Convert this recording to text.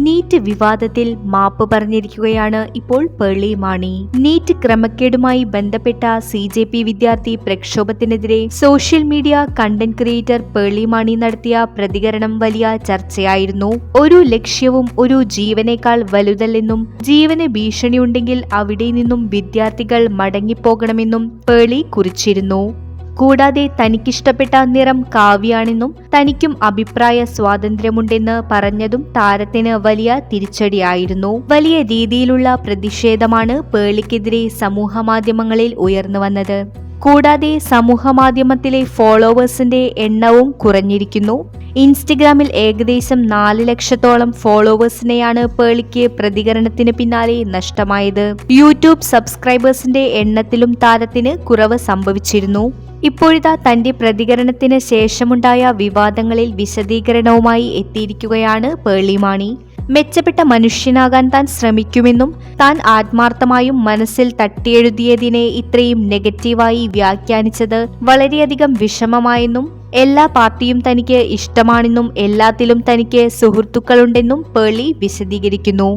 NEET വിവാദത്തിൽ മാപ്പ് പറഞ്ഞിരിക്കുകയാണ് ഇപ്പോൾ പേളി മാണി. നീറ്റ് ക്രമക്കേടുമായി ബന്ധപ്പെട്ട CJP വിദ്യാർത്ഥി പ്രക്ഷോഭത്തിനെതിരെ social media content creator Pearle Maaney നടത്തിയ പ്രതികരണം വലിയ ചർച്ചയായിരുന്നു. ഒരു ലക്ഷ്യവും ഒരു ജീവനേക്കാൾ വലുതല്ലെന്നും ജീവന് ഭീഷണിയുണ്ടെങ്കിൽ അവിടെ നിന്നും വിദ്യാർത്ഥികൾ മടങ്ങിപ്പോകണമെന്നും പേളി കുറിച്ചിരുന്നു. കൂടാതെ തനിക്കിഷ്ടപ്പെട്ട നിറം കാവിയാണെന്നും തനിക്കും അഭിപ്രായ സ്വാതന്ത്ര്യമുണ്ടെന്ന് പറഞ്ഞതും താരത്തിന് വലിയ തിരിച്ചടിയായിരുന്നു. വലിയ രീതിയിലുള്ള പ്രതിഷേധമാണ് പേളിക്കെതിരെ സമൂഹമാധ്യമങ്ങളിൽ ഉയർന്നു വന്നത്. കൂടാതെ സമൂഹമാധ്യമത്തിലെ ഫോളോവേഴ്സിന്റെ എണ്ണവും കുറഞ്ഞിരിക്കുന്നു. ഇൻസ്റ്റഗ്രാമിൽ ഏകദേശം 4 ലക്ഷത്തോളം ഫോളോവേഴ്സിനെയാണ് പേളിക്ക് പ്രതികരണത്തിന് പിന്നാലെ നഷ്ടമായത്. യൂട്യൂബ് സബ്സ്ക്രൈബേഴ്സിന്റെ എണ്ണത്തിലും താരത്തിന് കുറവ് സംഭവിച്ചിരുന്നു. ഇപ്പോഴിതാ തന്റെ പ്രതികരണത്തിന് ശേഷമുണ്ടായ വിവാദങ്ങളിൽ വിശദീകരണവുമായി എത്തിയിരിക്കുകയാണ് പേളി മാണി. മെച്ചപ്പെട്ട മനുഷ്യനാകാൻ താൻ ശ്രമിക്കുമെന്നും താൻ ആത്മാർത്ഥമായും മനസ്സിൽ തട്ടിയെഴുതിയതിനെ ഇത്രയും നെഗറ്റീവായി വ്യാഖ്യാനിച്ചത് വളരെയധികം വിഷമമായെന്നും എല്ലാ പാർട്ടിയും തനിക്ക് ഇഷ്ടമാണെന്നും എല്ലാത്തിലും തനിക്ക് സുഹൃത്തുക്കളുണ്ടെന്നും പേളി വിശദീകരിക്കുന്നു.